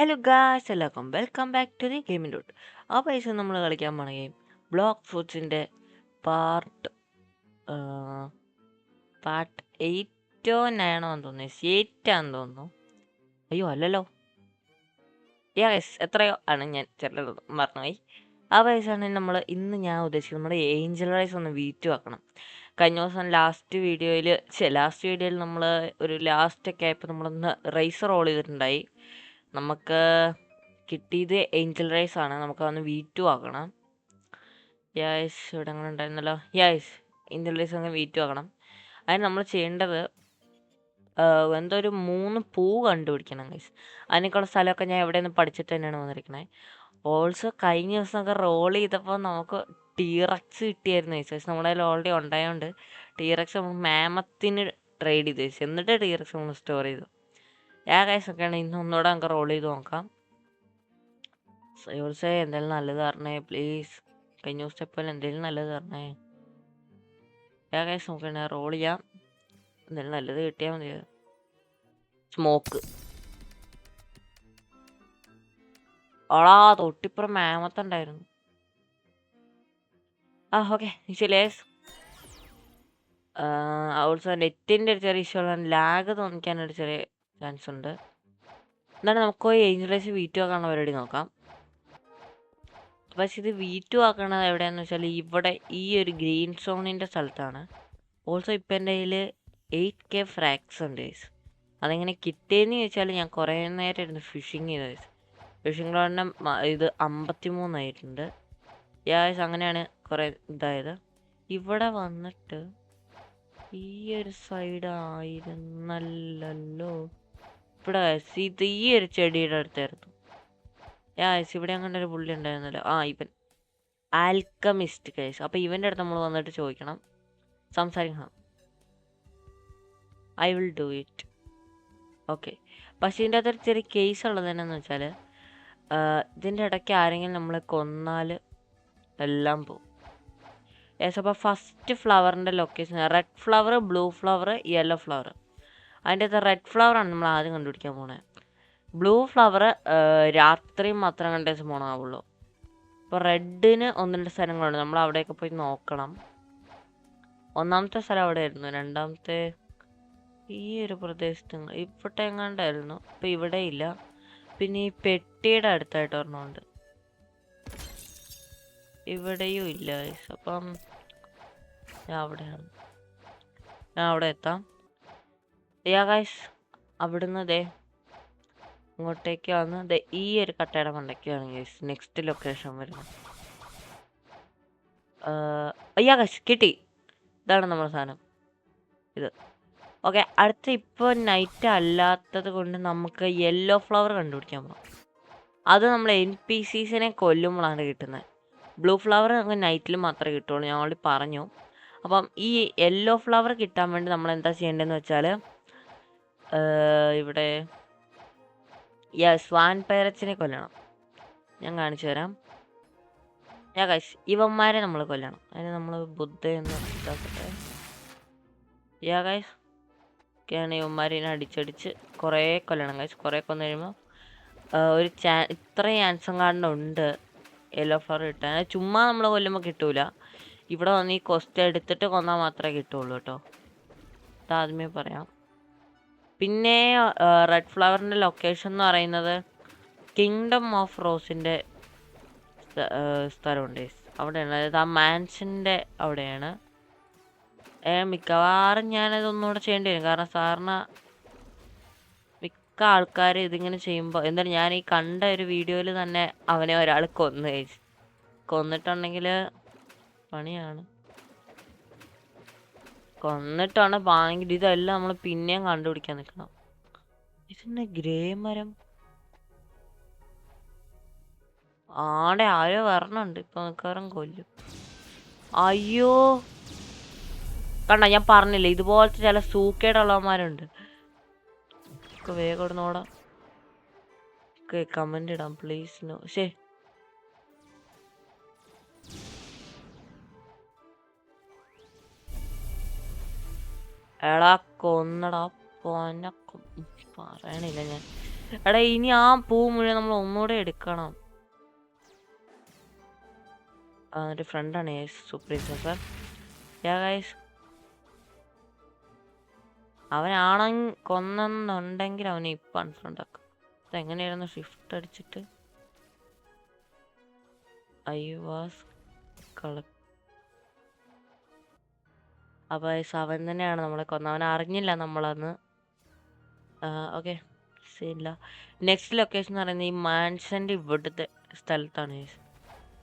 Hello guys എല്ലാവർക്കും welcome back to the gaming dot. ആ പൈസ നമ്മൾ കളിക്കാൻ പോണ ഗെയിം ബ്ലോക്ക് ഫ്രൂട്ട്സിൻ്റെ പാർട്ട് പാർട്ട് 8 9 തോന്നുന്നു. 8 ആണെന്ന് തോന്നുന്നു. അയ്യോ അല്ലല്ലോ, യെസ് എത്രയോ ആണ്, ഞാൻ ചെറുത് മറന്നുപോയി. ആ പൈസയാണ് ഞാൻ ഉദ്ദേശിക്കുന്നത് നമ്മുടെ ഏഞ്ചൽ റൈസ് ഒന്ന് വീറ്റു ആക്കണം. കഴിഞ്ഞ ദിവസം ലാസ്റ്റ് വീഡിയോയിൽ നമ്മൾ ഒരു ലാസ്റ്റൊക്കെ ആയപ്പോൾ നമ്മളൊന്ന് റൈസ് റോൾ ചെയ്തിട്ടുണ്ടായി. നമുക്ക് കിട്ടിയത് ഏഞ്ചൽ റൈസ് ആണ്. നമുക്ക് അതൊന്ന് V2 ആക്കണം. യാസ് ഇവിടെ അങ്ങനെ ഉണ്ടായിരുന്നല്ലോ. യാസ് ഏഞ്ചൽ റൈസ് അങ്ങ് V2 ആക്കണം. അതിന് നമ്മൾ ചെയ്യേണ്ടത് എന്തോ ഒരു 3 പൂ കണ്ടുപിടിക്കണം ഗൈസ്. അതിനൊക്കെയുള്ള സ്ഥലമൊക്കെ ഞാൻ എവിടെ നിന്ന് പഠിച്ചിട്ട് തന്നെയാണ് വന്നിരിക്കണേ. ഓൾസോ കഴിഞ്ഞ ദിവസമൊക്കെ റോൾ ചെയ്തപ്പോൾ നമുക്ക് ടീറക്സ് കിട്ടിയായിരുന്നു ഗൈസ്. പക്ഷെ നമ്മുടെ കയ്യിൽ ഓൾറെഡി ഉണ്ടായതുകൊണ്ട് ടീറക്സ് നമ്മൾ മാമത്തിന് ട്രേഡ് ചെയ്ത് ഗൈസ്. എന്നിട്ട് ടീറക്സ് നമ്മൾ സ്റ്റോർ ചെയ്തു. ഗൈസൊക്കെയാണ് ഇന്ന് ഒന്നുകൂടെ നമുക്ക് റോൾ ചെയ്ത് നോക്കാം. സയോൾസേ എന്തെങ്കിലും നല്ലത് പറഞ്ഞേ പ്ലീസ്. കഴിഞ്ഞ ദിവസത്തെ പോലെ എന്തെങ്കിലും നല്ലത് പറഞ്ഞേ. ഗൈസ് നമുക്ക് റോൾ ചെയ്യാം. എന്തെങ്കിലും നല്ലത് കിട്ടിയാൽ മതി. സ്മോക്ക് ഓളാ തൊട്ടിപ്പുറം മാമത്തുണ്ടായിരുന്നു. ഓക്കെ ലേസ് ഓൾസോ നെറ്റിൻ്റെ ഒരു ചെറിയ ഇഷ്യൂ ഉള്ള ലാഗ് തോന്നിക്കാനൊരു ചെറിയ ചാൻസ് ഉണ്ട്. എന്താണ് നമുക്ക് ഏഞ്ചലൈസ് V2 ആക്കാനുള്ള പരിപാടി നോക്കാം. പക്ഷെ ഇത് V2 ആക്കണത് എവിടെയാണെന്ന് വെച്ചാൽ ഇവിടെ ഈ ഒരു ഗ്രീൻ സോണിൻ്റെ സ്ഥലത്താണ്. ഓൾസോ ഇപ്പം എൻ്റെ കയ്യിൽ 8K ഫ്രാക്സ് ഉണ്ട് ഗൈസ്. അതെങ്ങനെ കിട്ടിയെന്ന് ചോദിച്ചാൽ ഞാൻ കുറേ നേരം ഇരുന്ന് ഫിഷിങ് ചെയ്ത ഗൈസ്. ഫിഷിംഗ് റോഡിൻ്റെ ഇത് 53 ആയിട്ടുണ്ട്. യാസ് അങ്ങനെയാണ് കുറേ ഇതായത്. ഇവിടെ വന്നിട്ട് ഈ ഒരു സൈഡ് ആയിരുന്നല്ലോ. ഇവിടെ ഇത് ഈ ഒരു ചെടിയുടെ അടുത്തായിരുന്നു. യാസ് ഇവിടെ അങ്ങനെ ഒരു പുള്ളി ഉണ്ടായിരുന്നല്ലോ. ഇവൻ ആൽക്കമിസ്റ്റ് ഗൈസ്. അപ്പോൾ ഇവൻ്റെ അടുത്ത് നമ്മൾ വന്നിട്ട് ചോദിക്കണം, സംസാരിക്കണം. I will do it. Okay. പക്ഷേ ഇതിൻ്റെ അകത്തൊരു ചെറിയ കേസ് ഉള്ളത് എന്നാന്ന് വെച്ചാൽ ഇതിൻ്റെ ഇടയ്ക്ക് ആരെങ്കിലും നമ്മളെ കൊന്നാൽ എല്ലാം പോകും. യെസ്. അപ്പോൾ ഫസ്റ്റ് ഫ്ലവറിൻ്റെ location red flower, blue flower, yellow flower. അതിൻ്റെ അകത്ത് റെഡ് ഫ്ലവറാണ് നമ്മൾ ആദ്യം കണ്ടുപിടിക്കാൻ പോകുന്നത്. ബ്ലൂ ഫ്ലവർ രാത്രി മാത്രം കണ്ട പോകണമാവുള്ളൂ. അപ്പോൾ റെഡിന് 1-2 സ്ഥലങ്ങളുണ്ട്, നമ്മൾ അവിടെയൊക്കെ പോയി നോക്കണം. ഒന്നാമത്തെ സ്ഥലം അവിടെ ആയിരുന്നു. രണ്ടാമത്തെ ഈ ഒരു പ്രദേശത്ത് ഇവിടെ എങ്ങാണ്ടായിരുന്നു. ഇപ്പം ഇവിടെ ഇല്ല. പിന്നെ ഈ പെട്ടിയുടെ അടുത്തായിട്ട് ഒരെണ്ണമുണ്ട്, ഇവിടെയും ഇല്ല. അപ്പം ഞാൻ അവിടെ എത്താം. ഗൈസ് അവിടുന്ന് ഇങ്ങോട്ടേക്ക് വന്ന് ഈ ഒരു കട്ടയുടെ മണ്ടയ്ക്കാണ് ഗൈസ് നെക്സ്റ്റ് ലൊക്കേഷൻ വരുന്നത്. ഗൈസ് കിട്ടി. ഇതാണ് നമ്മുടെ സാധനം ഇത്. ഓക്കെ. അടുത്ത ഇപ്പോൾ നൈറ്റ് അല്ലാത്തത് കൊണ്ട് നമുക്ക് യെല്ലോ ഫ്ലവർ കണ്ടുപിടിക്കാൻ പോകാം. അത് നമ്മൾ NPCs കൊല്ലുമ്പോഴാണ് കിട്ടുന്നത്. ബ്ലൂ ഫ്ലവർ നമുക്ക് നൈറ്റിൽ മാത്രമേ കിട്ടുള്ളൂ, ഞാൻ ഓൾറെഡി പറഞ്ഞു. അപ്പം ഈ യെല്ലോ ഫ്ലവർ കിട്ടാൻ വേണ്ടി നമ്മൾ എന്താ ചെയ്യേണ്ടതെന്ന് വെച്ചാൽ ഇവിടെ സ്വാൻ പാരറ്റ്സിനെ കൊല്ലണം. ഞാൻ കാണിച്ചു തരാം. ഗൈസ് ഇവന്മാരെ നമ്മൾ കൊല്ലണം. അതിന് നമ്മൾ ബുദ്ധ എന്ന് ഇതാക്കട്ടെ. ഗൈസ് ഒക്കെയാണ് ഇവന്മാരെ അടിച്ചടിച്ച് കുറേ കൊല്ലണം ഗൈസ്. കുറേ കൊന്നു കഴിയുമ്പോൾ ഒരു ഇത്രയും ചാൻസും കാരണമുണ്ട് യെല്ലോ ഫ്ലവർ കിട്ടാൻ. ചുമ്മാ നമ്മൾ കൊല്ലുമ്പോൾ കിട്ടൂല. ഇവിടെ വന്ന് ഈ കൊസ്റ്റ എടുത്തിട്ട് കൊന്നാൽ മാത്രമേ കിട്ടുള്ളൂ കേട്ടോ. അതാദ്യമേ പറയാം. പിന്നെ റെഡ് ഫ്ലവറിൻ്റെ ലൊക്കേഷൻ എന്ന് പറയുന്നത് കിങ്ഡം ഓഫ് റോസിൻ്റെ സ്ഥലമുണ്ട് അവിടെയാണ്. അതായത് ആ മാൻഷൻ്റെ അവിടെയാണ്. മിക്കവാറും ഞാനത് ഒന്നുകൂടെ ചെയ്യേണ്ടി വരും. കാരണം സാറിന് മിക്ക ആൾക്കാർ ഇതിങ്ങനെ ചെയ്യുമ്പോൾ എന്തായാലും ഞാൻ ഈ കണ്ട ഒരു വീഡിയോയിൽ തന്നെ അവനെ ഒരാൾ കൊന്നിട്ടുണ്ടെങ്കിൽ പണിയാണ്. കൊന്നിട്ടാണ് പാണെങ്കിൽ ഇതെല്ലാം നമ്മൾ പിന്നെയും കണ്ടുപിടിക്കാൻ നിൽക്കണം. ഇതിൻ്റെ ഗ്രേ മരം ആരോ വരണുണ്ട്. ഇപ്പൊ മിക്കവാറും കൊല്ലും. അയ്യോ കണ്ട, ഞാൻ പറഞ്ഞില്ലേ ഇതുപോലത്തെ ചില സൂക്കേടുള്ളവന്മാരുണ്ട്. വേഗം ഇടുന്നോടാ. കമന്റ് ഇടാം പ്ലീസ്. നോ ശേ എടാ കൊന്നടാ. പറയണില്ല ഞാൻ. എടാ ഇനി ആ പൂ മുഴുവൻ നമ്മൾ ഒന്നുകൂടെ എടുക്കണം. ഒരു ഫ്രണ്ടാണ് സുപ്രീം സർ. ഗൈസ് അവനാണെങ്കിൽ കൊന്നെന്നുണ്ടെങ്കിൽ അവനെ ഇപ്പം അൺഫ്രണ്ട് ആക്കും. അതെങ്ങനെയായിരുന്നു ഷിഫ്റ്റ് അടിച്ചിട്ട് ഐ വാസ് കളക്ട്. അപ്പോൾ അവൻ തന്നെയാണ് നമ്മളെ കൊന്നത്. അവൻ അറിഞ്ഞില്ല നമ്മളന്ന്. ഓക്കെ ശരിയില്ല. നെക്സ്റ്റ് ലൊക്കേഷൻ എന്ന് പറയുന്നത് ഈ മാൻഷൻ്റെ ഇവിടുത്തെ സ്ഥലത്താണ്.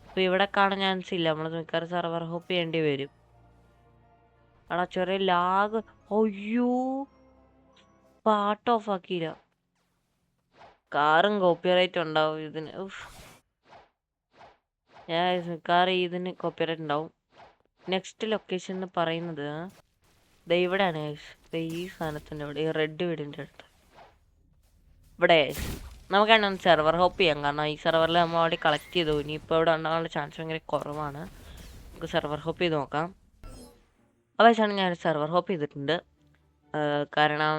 അപ്പോൾ ഇവിടെ കാണാൻ ചാൻസ് ഇല്ല. നമ്മൾ മിക്കവാറും സെർവർ ഹോപ്പ് ചെയ്യേണ്ടി വരും. അവിടെ ചെറിയ ലാഗ്. അയ്യോ പാട്ട് ഓഫ് ആക്കിയില്ല. കാറും കോപ്പിറൈറ്റ് ഉണ്ടാവും ഇതിന്. കാർ ഇതിന് കോപ്പിറൈറ്റ് ഉണ്ടാവും. നെക്സ്റ്റ് ലൊക്കേഷൻ എന്ന് പറയുന്നത് ഇവിടെയാണ്. ഈ സാധനത്തിൻ്റെ ഇവിടെ ഈ റെഡ് വീടിൻ്റെ അടുത്ത് ഇവിടെ നമുക്കാണ് സെർവർ ഹോപ്പ് ചെയ്യാം. കാരണം ഈ സെർവറിൽ നമ്മൾ അവിടെ കളക്ട് ചെയ്തു. ഇനിയിപ്പോൾ ഇവിടെ ഉണ്ടാകാനുള്ള ചാൻസ് ഭയങ്കര കുറവാണ്. നമുക്ക് സെർവർ ഹോപ്പ് ചെയ്ത് നോക്കാം. അവശ്യമാണ് ഞാൻ സെർവർ ഹോപ്പ് ചെയ്തിട്ടുണ്ട്. കാരണം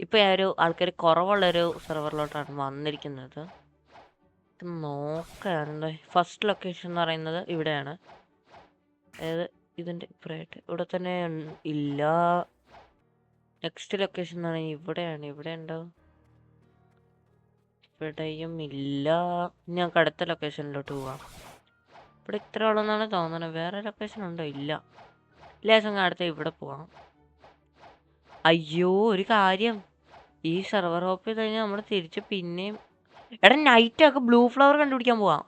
ഇപ്പോൾ ഒരു ആൾക്കാർ കുറവുള്ളൊരു സെർവറിലോട്ടാണ് വന്നിരിക്കുന്നത്. നോക്കുകയാണ്. ഫസ്റ്റ് ലൊക്കേഷൻ എന്ന് പറയുന്നത് ഇവിടെയാണ്. അതായത് ഇതിൻ്റെ ഇപ്പുറമായിട്ട് ഇവിടെ തന്നെ ഇല്ല. നെക്സ്റ്റ് ലൊക്കേഷൻ എന്ന് പറയുന്നത് ഇവിടെയാണ്. ഇവിടെ ഉണ്ടാവും. ഇവിടെയും ഇല്ല. ഞങ്ങൾക്ക് അടുത്ത ലൊക്കേഷനിലോട്ട് പോവാം. ഇവിടെ ഇത്ര ഉള്ളതെന്നാണ് തോന്നുന്നത്. വേറെ ലൊക്കേഷൻ ഉണ്ടോ? ഇല്ല. ലേശം അടുത്ത ഇവിടെ പോവാം. അയ്യോ ഒരു കാര്യം, ഈ സെർവർ ഹോപ്പ് ചെയ്ത് കഴിഞ്ഞാൽ നമ്മൾ തിരിച്ച് പിന്നെയും എടാ നൈറ്റൊക്കെ ബ്ലൂ ഫ്ലവർ കണ്ടുപിടിക്കാൻ പോവാം.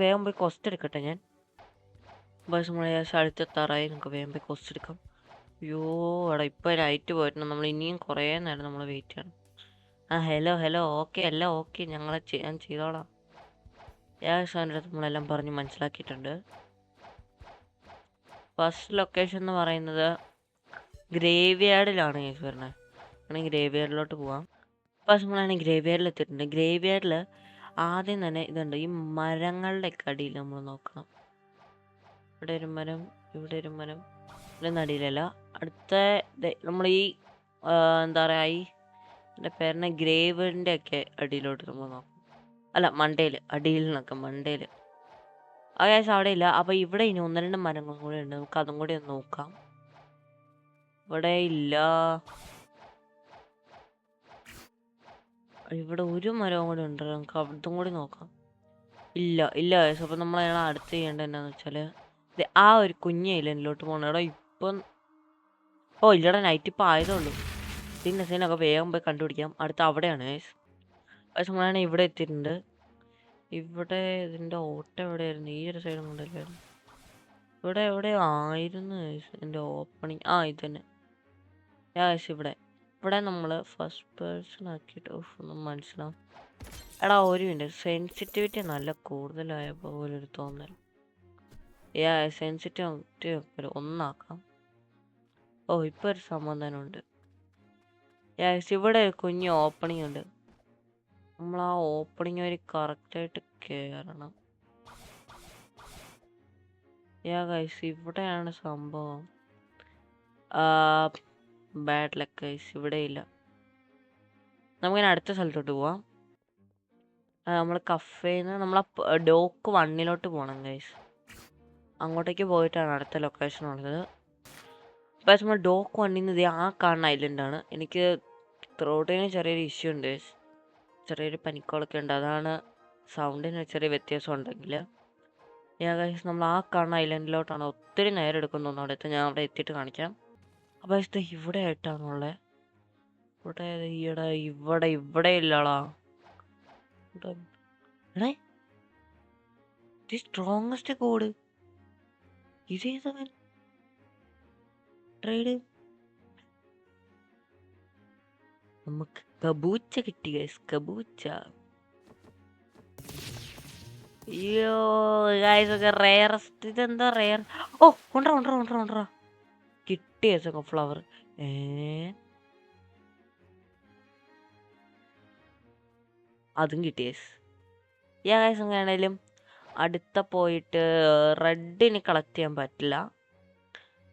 വേഗം പോയി കൊസ്റ്റ് എടുക്കട്ടെ ഞാൻ. ബസ് നമ്മൾ അടുത്തെത്താറായി. നമുക്ക് വേഗം പോയി കൊസ്റ്റ് എടുക്കാം. അയ്യോ എടാ ഇപ്പോൾ നൈറ്റ് പോയിട്ടുണ്ട്. നമ്മൾ ഇനിയും കുറേ നേരം നമ്മൾ വെയിറ്റ് ചെയ്യണം. ഹലോ ഓക്കെ അല്ല ഓക്കെ ഞാൻ ചെയ്തോളാം. അതിൻ്റെ അടുത്ത് നമ്മളെല്ലാം പറഞ്ഞ് മനസ്സിലാക്കിയിട്ടുണ്ട്. ഫസ്റ്റ് ലൊക്കേഷൻ എന്ന് പറയുന്നത് ഗ്രേവ് യാർഡിലാണ് വരുന്നത്. ആണെങ്കിൽ ഗ്രേവ് യാർഡിലോട്ട് പോവാം. ഫസ്റ്റ് നമ്മളാണെങ്കിൽ ഗ്രേവ് യാർഡിൽ എത്തിയിട്ടുണ്ട്. ഗ്രേവ് യാർഡിൽ ആദ്യം തന്നെ ഇതുണ്ട്. ഈ മരങ്ങളുടെ അടിയിൽ നമ്മൾ നോക്കണം. ഇവിടെ ഒരു മരം, ഇവിടെ ഒരു മരം, ഇവിടെ നടിയിലല്ല. അടുത്ത നമ്മൾ ഈ എന്താ പറയുക ഈ എൻ്റെ പേരിനെ ഗ്രേവിൻ്റെ ഒക്കെ അടിയിലോട്ട് നമ്മൾ നോക്കാം. അല്ല മണ്ടയിൽ, അടിയിൽ നിന്നൊക്കെ മണ്ടയിൽ. അത്യാവശ്യം അവിടെ ഇല്ല. അപ്പോൾ ഇവിടെ ഇനി 1-2 മരങ്ങളും കൂടെ ഉണ്ട്. നമുക്ക് അതും കൂടി ഒന്ന് നോക്കാം. ഇവിടെ ഇല്ല. ഇവിടെ ഒരു മരവും കൂടി ഉണ്ട്. നമുക്ക് അതും കൂടി നോക്കാം. ഇല്ല. അപ്പോൾ നമ്മൾ അടുത്ത് ചെയ്യേണ്ടത് എന്താണെന്ന് വെച്ചാൽ ആ ഒരു കുഞ്ഞ ഇല്ലോട്ട് പോകണം. എടാ ഇപ്പം ഇല്ലടാ നൈറ്റ് ഇപ്പം ആയതേ ഉള്ളൂ. സീനൊക്കെ വേഗം പോയി കണ്ടുപിടിക്കാം. അടുത്ത അവിടെയാണ്. പക്ഷെ നമ്മളാണ് ഇവിടെ എത്തിയിട്ടുണ്ട്. ഇവിടെ ഇതിൻ്റെ ഓട്ടം എവിടെയായിരുന്നു? ഈ ഒരു സൈഡും കൊണ്ടല്ലായിരുന്നു. ഇവിടെ എവിടെ ആയിരുന്നു ഇതിൻ്റെ ഓപ്പണിങ്? ഇത് തന്നെ. ഇവിടെ നമ്മൾ ഫസ്റ്റ് പേഴ്സൺ ആക്കിയിട്ട് ഒന്നും മനസ്സിലാവും. എടാ ഒരു മിനിറ്റ്, സെൻസിറ്റിവിറ്റി നല്ല കൂടുതലായ പോലൊരു തോന്നൽ. സെൻസിറ്റിവിറ്റി ഒന്നാക്കാം. ഇപ്പോൾ ഒരു സമാധാനമുണ്ട്. ഇവിടെ കുഞ്ഞ് ഓപ്പണിംഗ് ഉണ്ട്. നമ്മൾ ആ ഓപ്പണിംഗ് വരെ കറക്റ്റായിട്ട് കയറണം. ഇവിടെയാണ് സംഭവം. ബാഡ് ലക്ക് ഗൈസ്, ഇവിടെ ഇല്ല. നമുക്കിനി അടുത്ത സ്ഥലത്തോട്ട് പോവാം. നമ്മൾ കഫേന്ന് നമ്മൾ ഡോക്ക് 1 പോകണം ഗൈസ്. അങ്ങോട്ടേക്ക് പോയിട്ടാണ് അടുത്ത ലൊക്കേഷൻ ഉള്ളത്. പക്ഷേ നമ്മൾ ഡോക്ക് 1 ആ കാണുന്ന ഐലൻഡാണ്. എനിക്ക് ത്രോട്ടിന് ചെറിയൊരു ഇഷ്യൂ ഉണ്ട്. ചെറിയൊരു പനിക്കോളൊക്കെ ഉണ്ട്. അതാണ് സൗണ്ടിന് ചെറിയ വ്യത്യാസം ഉണ്ടെങ്കിൽ. ഗൈസ് നമ്മൾ ആ കാണുന്ന ഐലൻഡിലോട്ടാണ്. ഒത്തിരി നേരം എടുക്കുന്നു അടുത്ത്. ഞാൻ അവിടെ എത്തിയിട്ട് കാണിക്കാം. അപ്പോൾ ഇവിടെ ആയിട്ടാണുള്ളത്. ഇവിടെ ഇല്ലടാ. സ്ട്രോങ്ങസ്റ്റ് കോഡ് ഇതേതവൻ ട്രേഡ്. നമുക്ക് കബൂച്ച കിട്ടി ഗൈസ്, കബൂച്ച. അയ്യോ ഗൈസ് ഒക്കെ റെയറസ്റ്റ്. ഇതെന്താ റെയർ? കൊണ്ടുവരാ കിട്ടിയ ഫ്ലവർ. അതും കിട്ടിയ ഗൈസ്. എങ്ങനെയാണേലും അടുത്ത പോയിട്ട് റെഡിന് കളക്ട് ചെയ്യാൻ പറ്റില്ല.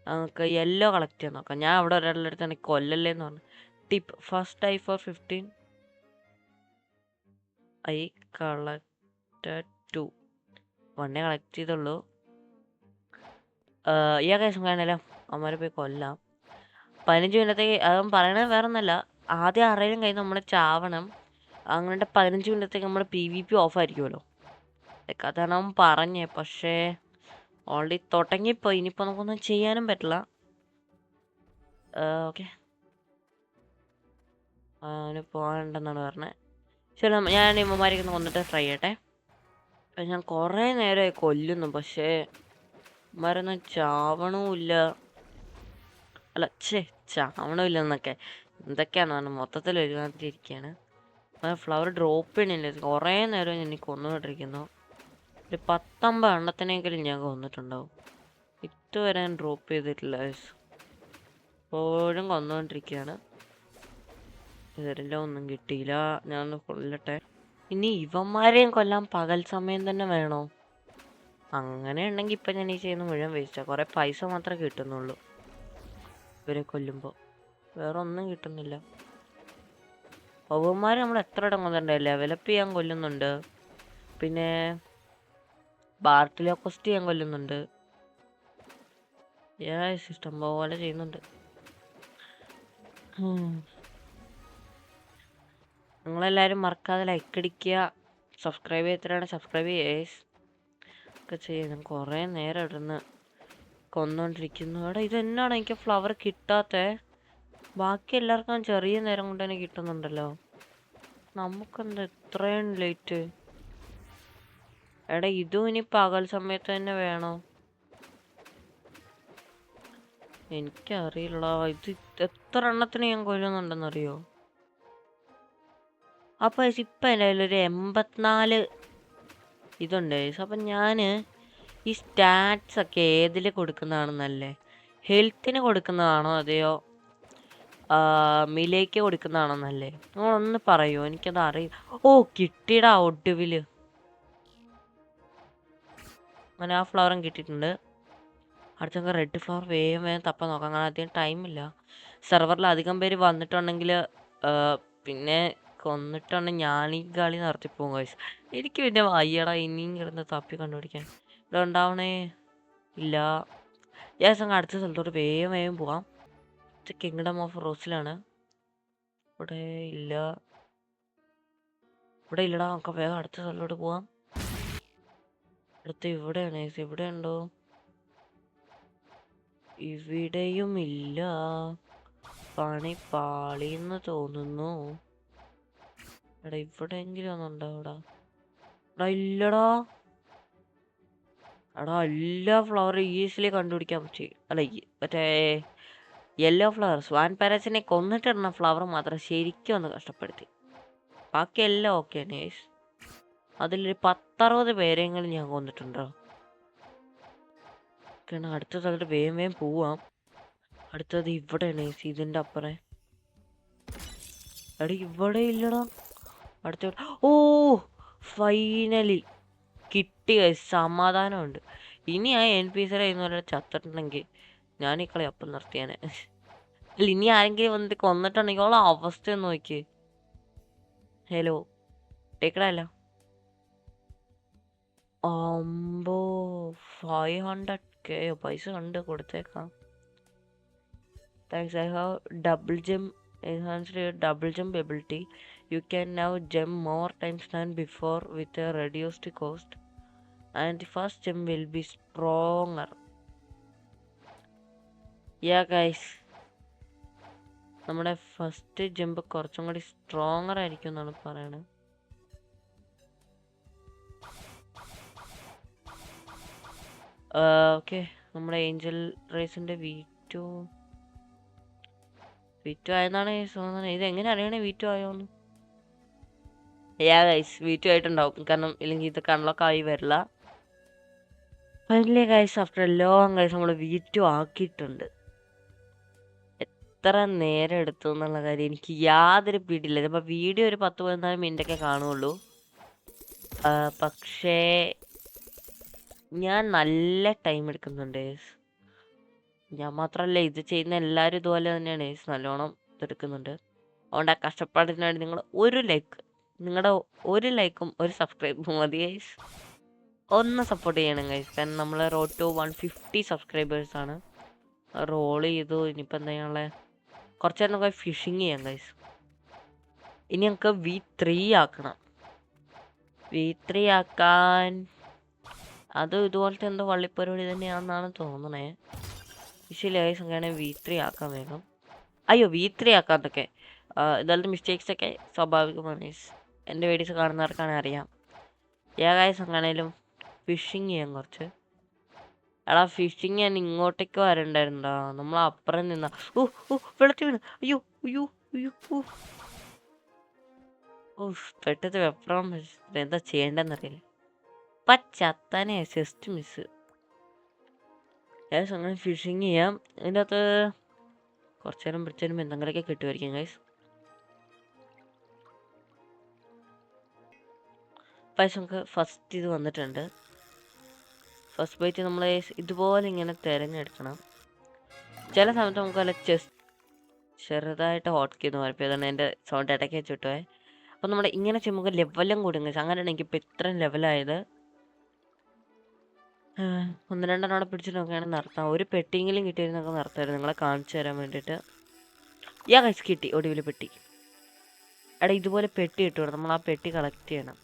നമുക്ക് യെല്ലോ കളക്ട് ചെയ്യാൻ നോക്കാം. ഞാൻ അവിടെ ഒരാളുടെ അടുത്ത് എനിക്ക് കൊല്ലല്ലേന്ന് പറഞ്ഞു. Tip first time for 15 I collected 2 1 collect ചെയ്തുള്ളൂ. ഈ കേസും കാണല്ലോ അവന്മാരെ പോയി കൊല്ലാം. 15 മിനിറ്റത്തേക്ക് അവൻ പറയണത് വേറെ ഒന്നല്ല, ആദ്യം ആരുടെയും കയ്യിൽ നമ്മൾ ചാവണം. അങ്ങനെ 15 മിനിറ്റത്തേക്ക് നമ്മുടെ PvP ഓഫ് ആയിരിക്കുമല്ലോ. അതാണ് അവൻ പറഞ്ഞേ. പക്ഷേ ഓൾറെഡി തുടങ്ങിപ്പോയി, ഇനിയിപ്പോൾ നമുക്കൊന്നും ചെയ്യാനും പറ്റില്ല. ഓക്കെ, അവന് പോകണ്ടെന്നാണ് പറഞ്ഞത്. ശരി, ഞാൻ ഇമ്മമാരൊക്കെ ഒന്ന് കൊന്നിട്ട് ട്രൈ ചെയ്യട്ടെ. ഞാൻ കുറേ നേരമായി കൊല്ലുന്നു, പക്ഷേ ഇമ്മമാരൊന്നും ചാവണമില്ല. അല്ല, ചാവണമില്ല എന്നൊക്കെ എന്തൊക്കെയാണെന്ന് പറഞ്ഞാൽ മൊത്തത്തിൽ ഒരുമാതിരിയിരിക്കുകയാണ്. ഫ്ലവർ ഡ്രോപ്പ് ചെയ്യണില്ല, കുറേ നേരം എനിക്ക് കൊന്നുകൊണ്ടിരിക്കുന്നു. ഒരു 10-50 എണ്ണത്തിനെങ്കിലും ഞാൻ കൊന്നിട്ടുണ്ടാവും. ഇതുവരെ ഞാൻ ഡ്രോപ്പ് ചെയ്തിട്ടില്ല. എപ്പോഴും കൊന്നുകൊണ്ടിരിക്കുകയാണ്. ഇവരെല്ലാം ഒന്നും കിട്ടിയില്ല. ഞാനൊന്ന് കൊല്ലട്ടെ. ഇനി ഇവന്മാരെയും കൊല്ലാൻ പകൽ സമയം തന്നെ വേണോ? അങ്ങനെ ഉണ്ടെങ്കിൽ ഇപ്പം ഞാൻ ഈ ചെയ്യുന്ന മുഴുവൻ വേസ്റ്റാണ്. കുറേ പൈസ മാത്രമേ കിട്ടുന്നുള്ളൂ ഇവരെ കൊല്ലുമ്പോൾ, വേറെ ഒന്നും കിട്ടുന്നില്ല. അവന്മാർ നമ്മൾ എത്ര ഇടം കൊന്നിട്ടുണ്ടായില്ല. ലെവലപ്പ് ചെയ്യാൻ കൊല്ലുന്നുണ്ട്, പിന്നെ ബാർട്ടിലോക്കോസ്റ്റ് ചെയ്യാൻ കൊല്ലുന്നുണ്ട്. ഇഷ്ടം പോലെ ചെയ്യുന്നുണ്ട്. നിങ്ങളെല്ലാവരും മറക്കാതെ ലൈക്ക് അടിക്കുക, സബ്സ്ക്രൈബ് ചെയ്തിട്ടാണ് സബ്സ്ക്രൈബ് ഒക്കെ ചെയ്യുന്നത്. കുറേ നേരം ഇടുന്ന് കൊന്നുകൊണ്ടിരിക്കുന്നു. അവിടെ ഇതെന്നാണ് എനിക്ക് ഫ്ലവർ കിട്ടാത്തത്? ബാക്കി എല്ലാവർക്കും ചെറിയ നേരം കൊണ്ട് തന്നെ കിട്ടുന്നുണ്ടല്ലോ, നമുക്കെന്താ ഇത്രയും ലേറ്റ്? ഇതും ഇനി പകൽ സമയത്ത് തന്നെ വേണോ? എനിക്കറിയില്ല. ഇത് എത്ര എണ്ണത്തിന് ഞാൻ കൊല്ലുന്നുണ്ടെന്നറിയോ? അപ്പോൾ ഇപ്പം എൻ്റെ കയ്യിലൊരു 84 ഇതുണ്ട്. അപ്പം ഞാൻ ഈ സ്റ്റാറ്റ്സ് ഒക്കെ ഏതിൽ കൊടുക്കുന്നതാണ് നല്ലേ? ഹെൽത്തിന് കൊടുക്കുന്നതാണോ അതെയോ മിലേക്ക് കൊടുക്കുന്നതാണോ നല്ലേ? ഒന്ന് പറയൂ, എനിക്കത് അറിയില്ല. ഓ, കിട്ടിയടാ ഒടുവിൽ. അങ്ങനെ ആ ഫ്ലവറും കിട്ടിയിട്ടുണ്ട്. അടുത്ത റെഡ് ഫ്ലവർ വേഗം വേഗം തപ്പാൻ നോക്കാം. അങ്ങനെ അധികം ടൈമില്ല. സെർവറിൽ അധികം പേര് വന്നിട്ടുണ്ടെങ്കിൽ പിന്നെ കൊന്നിട്ടുണ്ടെങ്കിൽ ഞാനീ കളി നടത്തിപ്പോകും ഗൈസ്. എനിക്ക് പിന്നെ വയ്യടാ ഇനിയും കിടന്ന് തപ്പി കണ്ടുപിടിക്കാൻ. ഇവിടെ ഉണ്ടാവണേ ഇല്ല. ഞാൻ അടുത്ത സ്ഥലത്തോട്ട് വേഗം വേഗം പോവാം. ഇത് കിങ്ഡം ഓഫ് റോസിലാണ്. ഇവിടെ ഇല്ല, ഇവിടെ ഇല്ലടാ. നമുക്ക് വേഗം അടുത്ത സ്ഥലത്തോട്ട് പോവാം. അടുത്ത് ഇവിടെയാണ്. ഇവിടെ ഉണ്ടോ? ഇവിടെയും ഇല്ല. പണി പാളിന്ന് തോന്നുന്നു. ഇവിടെയെങ്കിലും ഒന്നുണ്ടോ? ഇവിടെ ഇല്ലടാ. എല്ലാ ഫ്ലവറും ഈസിലി കണ്ടുപിടിക്കാൻ പറ്റി. അല്ല, മറ്റേ യെല്ലോ ഫ്ലവർ സ്വാൻ പാരസിനെ കൊന്നിട്ടിടുന്ന ഫ്ലവർ മാത്രം ശരിക്കും ഒന്ന് കഷ്ടപ്പെടുത്തി. ബാക്കി എല്ലാം ഓക്കെ നേഴ്സ്. അതിലൊരു 10-60 പേരെങ്കിലും ഞാൻ കൊന്നിട്ടുണ്ടോ? അടുത്ത സ്ഥലത്ത് വേഗം വേഗം പോവാം. അടുത്തത് ഇവിടെ നേഴ്സ്, ഇതിൻ്റെ അപ്പുറം. ഇവിടെ ഇല്ലടാ. അടുത്ത ഓ, ഫൈനലി കിട്ടി. സമാധാനമുണ്ട്. ഇനി ആ NPC പറയുന്ന ചത്തിട്ടുണ്ടെങ്കിൽ ഞാൻ ഈ കളി അപ്പം നിർത്തിയാനെ. അല്ല, ഇനി ആരെങ്കിലും വന്നിട്ട് കൊന്നിട്ടുണ്ടെങ്കിൽ ഉള്ള അവസ്ഥ ഒന്ന് നോക്കി. ഹലോ, ടേക്കടല്ല. 500k പൈസ കണ്ട് കൊടുത്തേക്കാം. Thanks. I have double jump, enhanced your double jump ability. You can now jump more times than before with a reduced cost, and the first jump will be stronger. Yeah guys, നമ്മുടെ first jump കുറച്ചും കൂടി stronger ആയിരിക്കും എന്നാണ് പറയണത്. Okay, നമ്മുടെ Angel റേസിന്റെ V2 ആയെന്നാണ് തോന്നുന്നത്. ഇത് എങ്ങനെ അറിയണേ V2 ആയോന്ന്? ഗൈസ്, V2 ആയിട്ടുണ്ടാവും, കാരണം ഇല്ലെങ്കിൽ ഇത് അൺലോക്ക് ആയി വരില്ല. Finally guys, after long guys നമ്മൾ V2 ആക്കിയിട്ടുണ്ട്. എത്ര നേരം എടുത്തു എന്നുള്ള കാര്യം എനിക്ക് യാതൊരു പിടിയില്ല. ചിലപ്പോൾ വീഡിയോ ഒരു 10-14 മിനിറ്റൊക്കെ കാണുള്ളൂ. പക്ഷേ ഞാൻ നല്ല ടൈം എടുക്കുന്നുണ്ട്. ഞാൻ മാത്രമല്ല, ഇത് ചെയ്യുന്ന എല്ലാവരും ഇതുപോലെ തന്നെയാണ്. നല്ലോണം ഇതെടുക്കുന്നുണ്ട്. അതുകൊണ്ട് ആ കഷ്ടപ്പാടിനായിട്ട് നിങ്ങൾ ഒരു ലൈക്ക് നിങ്ങളുടെ ഒരു ലൈക്കും ഒരു സബ്സ്ക്രൈബും മതി ഗൈസ്. ഒന്ന് സപ്പോർട്ട് ചെയ്യണം ഗൈസ്. കാരണം നമ്മൾ റോഡ് ടു 150 സബ്സ്ക്രൈബേഴ്സാണ്. റോൾ ചെയ്തു. ഇനിയിപ്പോൾ എന്താ ചെയ്യാനുള്ളത്? കുറച്ച് നേരം നമുക്ക് ഫിഷിങ് ചെയ്യാം ഗൈസ്. ഇനി നമുക്ക് V3 ആക്കണം. V3 ആക്കാൻ അത് ഇതുപോലത്തെ എന്തോ വള്ളിപ്പരിപാടി തന്നെയാണെന്നാണ് തോന്നണേ. വിഷയില്ല ഗൈസ്. അങ്ങനെയാണെങ്കിൽ V3 ആക്കാൻ വേഗം. അയ്യോ V3 ആക്കാത്തൊക്കെ ഇതുപോലത്തെ മിസ്റ്റേക്സ് ഒക്കെ സ്വാഭാവികമാണ് ഗൈസ്. എൻ്റെ വീഡിയോസ് കാണുന്നവർക്കാണ് അറിയാം. ഗൈസ് അങ്ങനെയും ഫിഷിങ് ചെയ്യാം കുറച്ച്. എടാ ഫിഷിങ് ഞാൻ ഇങ്ങോട്ടേക്ക് വരണ്ടായിരുന്നോ? നമ്മൾ അപ്പുറം നിന്ന വെള്ളത്തിൽ വീണ്. അയ്യോ അയ്യോ അയ്യോ പെട്ടത് വെപ്രാളം. എന്താ ചെയ്യേണ്ടെന്നറിയില്ല. ചത്താനെ ജസ്റ്റ് മിസ്. ഗൈസ് അങ്ങനെ ഫിഷിങ് ചെയ്യാം. അതിൻ്റെ അകത്ത് കുറച്ച് നേരം പിടിച്ചു വരുമ്പോൾ എന്തെങ്കിലുമൊക്കെ കിട്ടുമായിരിക്കും ഗൈസ്. പക്ഷെ നമുക്ക് ഫസ്റ്റ് ഇത് വന്നിട്ടുണ്ട്. ഫസ്റ്റ് ബൈറ്റ് നമ്മൾ ഇതുപോലെ ഇങ്ങനെ തിരഞ്ഞെടുക്കണം. ചില സമയത്ത് നമുക്ക് വല്ല ചെറുതായിട്ട് ഹോട്ട് കീന്ന് പറയതാണ് എൻ്റെ സൗണ്ട് ഇടയ്ക്ക് വെച്ചിട്ടേ. അപ്പം നമ്മുടെ ഇങ്ങനെ ചെയ്യുമ്പോൾ ലെവലും കൂടും ഗൈസ്. അങ്ങനെയാണ് എനിക്കിപ്പോൾ ഇത്രയും ലെവലായത്. ഒന്ന് രണ്ടെണ്ണം അവിടെ പിടിച്ചിട്ട് നോക്കുകയാണ് നിർത്താം. ഒരു പെട്ടിയെങ്കിലും കിട്ടിയിരുന്നൊക്കെ നിർത്താമായിരുന്നു നിങ്ങളെ കാണിച്ചു തരാൻ വേണ്ടിയിട്ട്. ഗൈസ് കിട്ടി ഒടുവിൽ പെട്ടി. എടാ ഇതുപോലെ പെട്ടി കിട്ടും. നമ്മൾ ആ പെട്ടി കളക്ട് ചെയ്യണം.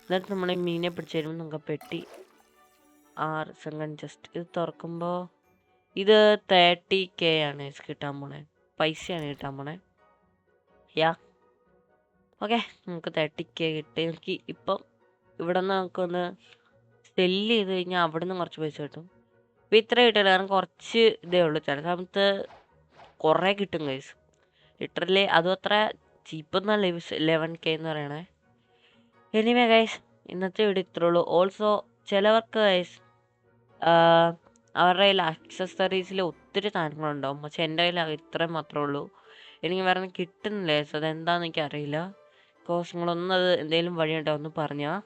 എന്നിട്ട് നമ്മൾ ഈ മീനെ പിടിച്ച് തരുമ്പോൾ നമുക്ക് പെട്ടി 6 സെക്കൻഡ് ജസ്റ്റ് ഇത് തുറക്കുമ്പോൾ ഇത് 30K ആണ് കിട്ടാൻ പോണേ. പൈസയാണ് കിട്ടാൻ പോണേ. ഓക്കെ നമുക്ക് 30K കിട്ടി. എനിക്ക് ഇപ്പം ഇവിടെ നിന്ന് നമുക്കൊന്ന് സെല്ല് ചെയ്ത് കഴിഞ്ഞാൽ അവിടെ നിന്ന് കുറച്ച് പൈസ കിട്ടും. ഇപ്പം ഇത്ര കിട്ടില്ല. കാരണം കുറച്ച് ഇതേ ഉള്ളൂ. ചില സമയത്ത് കുറേ കിട്ടും ഗൈസ്. ലിറ്ററലി അതും അത്ര ചീപ്പൊന്നല്ല 11K എന്ന് പറയണേ. എനിവേ ഗൈസ് ഇന്നത്തെ വീഡിയോ ഇത്രേ ഉള്ളൂ. ഓൾസോ ചിലവർക്ക് ഗൈസ് അവരുടെ കയ്യിൽ ആക്സസറീസിൽ ഒത്തിരി സാധനങ്ങളുണ്ടാവും. പക്ഷെ എൻ്റെ കയ്യിൽ ഇത്രയും മാത്രമേ ഉള്ളൂ. എനിക്ക് വേറെ കിട്ടുന്നില്ല ഗൈസ്. അതെന്താണെന്ന് എനിക്കറിയില്ല. ബിക്കോസ് നിങ്ങളൊന്നും അത് എന്തെങ്കിലും വഴിയുണ്ടോ ഒന്ന് പറഞ്ഞാൽ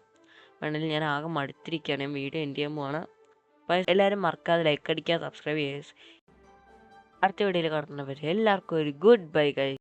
വേണമെങ്കിൽ ഞാൻ ആകെ മടുത്തിരിക്കുകയാണ്. ഞാൻ വീഡിയോ എൻഡ് ചെയ്യാൻ പോവാണ്. അപ്പോൾ എല്ലാവരും മറക്കാതെ ലൈക്ക് അടിക്കുക, സബ്സ്ക്രൈബ് ചെയ്യുക. അടുത്ത വീഡിയോയിൽ കാണുന്നവരെ എല്ലാവർക്കും ഒരു ഗുഡ് ബൈ ഗൈസ്.